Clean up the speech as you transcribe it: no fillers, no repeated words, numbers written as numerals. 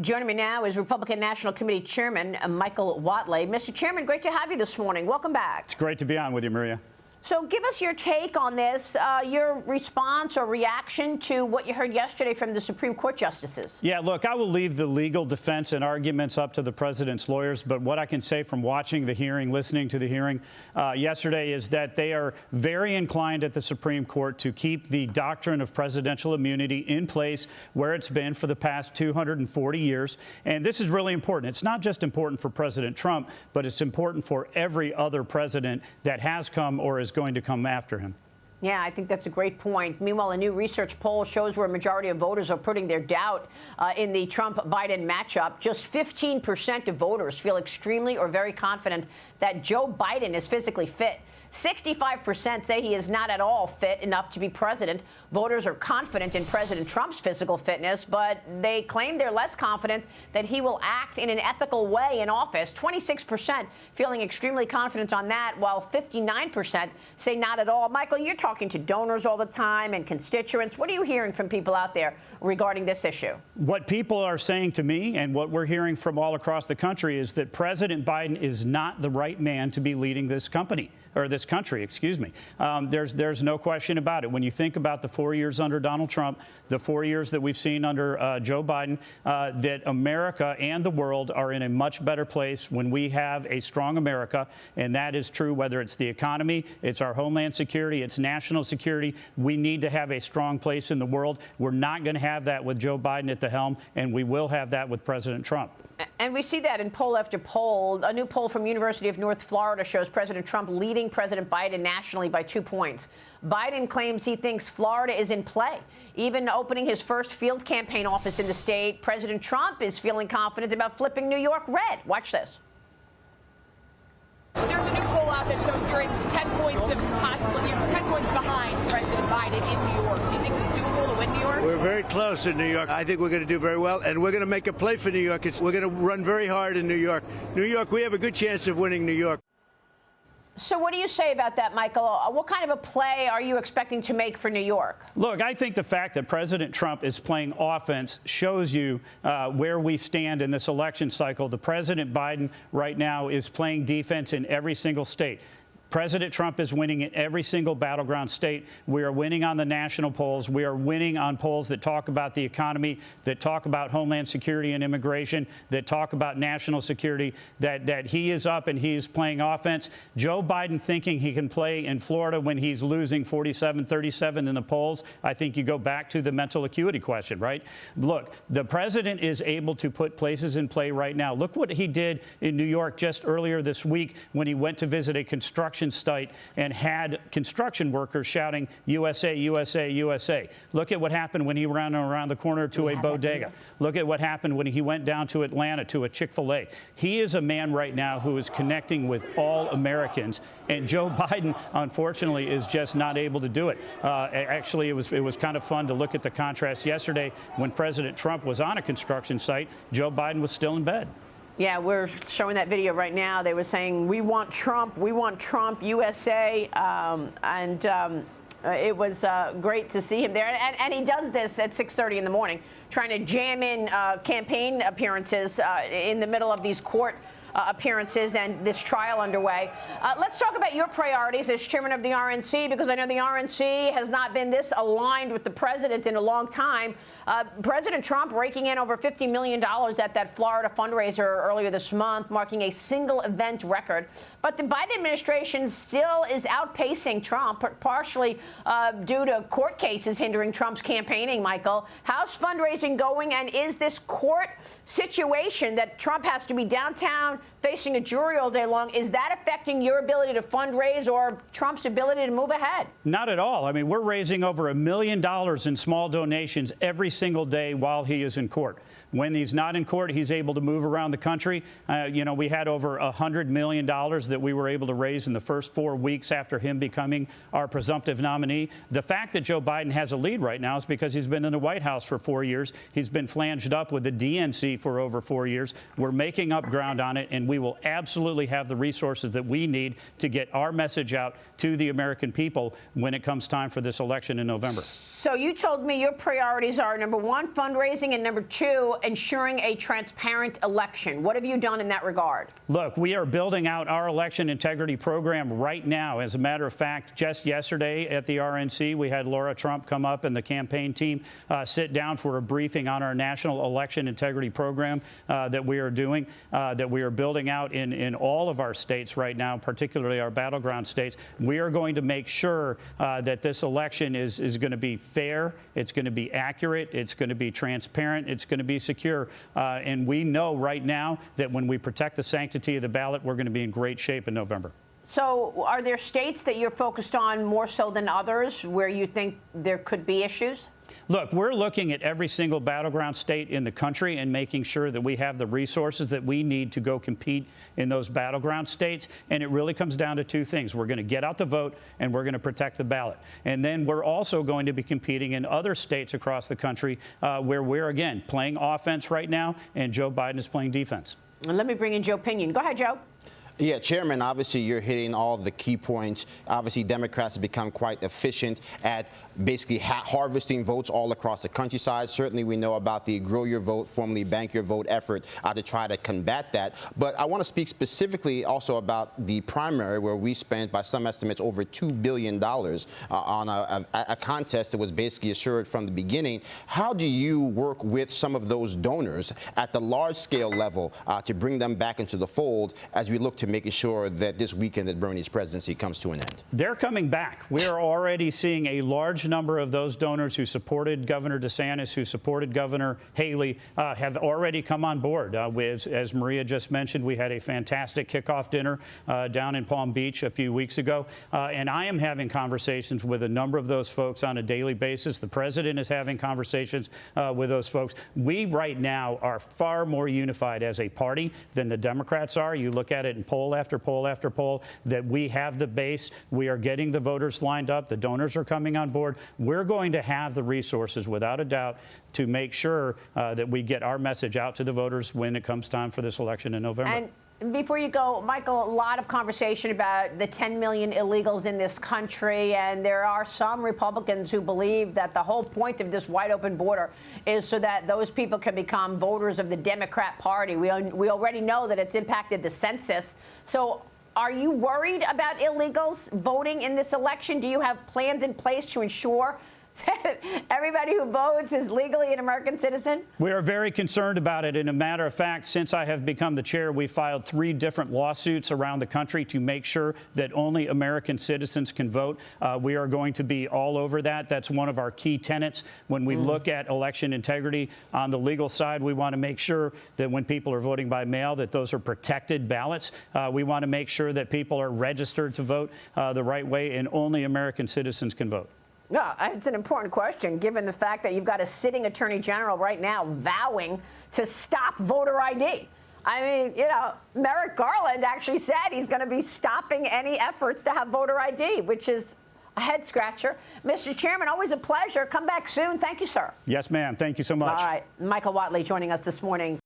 Joining me now is Republican National Committee Chairman Michael Whatley. Mr. Chairman, great to have you this morning. Welcome back. It's great to be on with you, Maria. So give us your take on this, your response or reaction to what you heard yesterday from the Supreme Court justices. Yeah, look, I will leave the legal defense and arguments up to the president's lawyers. But what I can say from watching the hearing, listening to the hearing yesterday, is that they are very inclined at the Supreme Court to keep the doctrine of presidential immunity in place where it's been for the past 240 years. And this is really important. It's not just important for President Trump, but it's important for every other president that has come or is going to come after him. Yeah, I think that's a great point. Meanwhile, a new research poll shows where a majority of voters are putting their doubt in the Trump-Biden matchup. Just 15% of voters feel extremely or very confident that Joe Biden is physically fit. 65% say he is not at all fit enough to be president. Voters are confident in President Trump's physical fitness, but they claim they're less confident that he will act in an ethical way in office. 26% feeling extremely confident on that, while 59% say not at all. Michael, you're talking to donors all the time and constituents. What are you hearing from people out there regarding this issue? What people are saying to me and what we're hearing from all across the country is that President Biden is not the right man to be leading this country, excuse me. There's no question about it. When you think about the 4 years under Donald Trump, the 4 years that we've seen under Joe Biden, that America and the world are in a much better place when we have a strong America. And that is true whether it's the economy, it's our homeland security, it's national security. We need to have a strong place in the world. We're not going to have that with Joe Biden at the helm, and we will have that with President Trump. And we see that in poll after poll. A new poll from University of North Florida shows President Trump leading President Biden nationally by 2 points. Biden claims he thinks Florida is in play. Even opening his first field campaign office in the state, President Trump is feeling confident about flipping New York red. Watch this. There's a new poll out that shows you're 10 points behind President Biden in New York. Do you think it's doable to win New York? We're very close in New York. I think we're going to do very well, and we're going to make a play for New York. We're going to run very hard in New York. New York, we have a good chance of winning New York. So what do you say about that, Michael? What kind of a play are you expecting to make for New York? Look, I think the fact that President Trump is playing offense shows you where we stand in this election cycle. The President Biden right now is playing defense in every single state. President Trump is winning in every single battleground state. We are winning on the national polls. We are winning on polls that talk about the economy, that talk about homeland security and immigration, that talk about national security, that he is up and he is playing offense. Joe Biden thinking he can play in Florida when he's losing 47-37 in the polls. I think you go back to the mental acuity question, right? Look, the president is able to put places in play right now. Look what he did in New York just earlier this week when he went to visit a construction site and had construction workers shouting USA, USA, USA. Look at what happened when he ran around the corner to a bodega. Look at what happened when he went down to Atlanta to a Chick-fil-A. He is a man right now who is connecting with all Americans, and Joe Biden, unfortunately, is just not able to do it. Actually, it was kind of fun to look at the contrast yesterday when President Trump was on a construction site. Joe Biden was still in bed. Yeah, we're showing that video right now. They were saying, we want Trump, USA. It was great to see him there. And he does this at 6:30 in the morning, trying to jam in campaign appearances in the middle of these court appearances and this trial underway. Let's talk about your priorities as chairman of the RNC, because I know the RNC has not been this aligned with the president in a long time. President Trump raking in over $50 million at that Florida fundraiser earlier this month, marking a single event record. But the Biden administration still is outpacing Trump, partially due to court cases hindering Trump's campaigning, Michael. How's fundraising going, and is this court situation that Trump has to be downtown facing a jury all day long, is that affecting your ability to fundraise or Trump's ability to move ahead? Not at all. I mean, we're raising over $1 million in small donations every single day while he is in court. When he's not in court, he's able to move around the country. We had over $100 million that we were able to raise in the first 4 weeks after him becoming our presumptive nominee. The fact that Joe Biden has a lead right now is because he's been in the White House for 4 years. He's been flanged up with the DNC for over 4 years. We're making up ground on it, and we will absolutely have the resources that we need to get our message out to the American people when it comes time for this election in November. So you told me your priorities are, number one, fundraising, and number two, ensuring a transparent election. What have you done in that regard? Look, we are building out our election integrity program right now. As a matter of fact, just yesterday at the RNC, we had Laura Trump come up and the campaign team sit down for a briefing on our national election integrity program that we are doing, that we are building out in all of our states right now, particularly our battleground states. We are going to make sure that this election is going to be fair, it's going to be accurate, it's going to be transparent, it's going to be secure. And we know right now that when we protect the sanctity of the ballot, we're going to be in great shape in November. So are there states that you're focused on more so than others where you think there could be issues? Look, we're looking at every single battleground state in the country and making sure that we have the resources that we need to go compete in those battleground states. And it really comes down to two things. We're going to get out the vote and we're going to protect the ballot. And then we're also going to be competing in other states across the country where we're, again, playing offense right now and Joe Biden is playing defense. And let me bring in Joe Pinion. Go ahead, Joe. Yeah, Chairman, obviously you're hitting all the key points. Obviously, Democrats have become quite efficient at basically harvesting votes all across the countryside. Certainly, we know about the Grow Your Vote, formerly Bank Your Vote effort to try to combat that. But I want to speak specifically also about the primary, where we spent, by some estimates, over $2 billion on a contest that was basically assured from the beginning. How do you work with some of those donors at the large-scale level to bring them back into the fold as we look to making sure that this weekend that Bernie's presidency comes to an end? They're coming back. We are already seeing a large number of those donors who supported Governor DeSantis, who supported Governor Haley, have already come on board. As Maria just mentioned, we had a fantastic kickoff dinner down in Palm Beach a few weeks ago. And I am having conversations with a number of those folks on a daily basis. The president is having conversations with those folks. We right now are far more unified as a party than the Democrats are. You look at it in poll after poll after poll, that we have the base. We are getting the voters lined up. The donors are coming on board. We're going to have the resources, without a doubt, to make sure that we get our message out to the voters when it comes time for this election in November. And before you go, Michael, a lot of conversation about the 10 million illegals in this country, and there are some Republicans who believe that the whole point of this wide open border is so that those people can become voters of the Democrat Party. We already know that it's impacted the census. So are you worried about illegals voting in this election? Do you have plans in place to ensure that everybody who votes is legally an American citizen? We are very concerned about it. And a matter of fact, since I have become the chair, we filed 3 different lawsuits around the country to make sure that only American citizens can vote. We are going to be all over that. That's one of our key tenets. When we look at election integrity on the legal side, we want to make sure that when people are voting by mail, that those are protected ballots. We want to make sure that people are registered to vote the right way, and only American citizens can vote. Yeah, it's an important question, given the fact that you've got a sitting attorney general right now vowing to stop voter ID. I mean, you know, Merrick Garland actually said he's going to be stopping any efforts to have voter ID, which is a head scratcher. Mr. Chairman, always a pleasure. Come back soon. Thank you, sir. Yes, ma'am. Thank you so much. All right. Michael Whatley joining us this morning.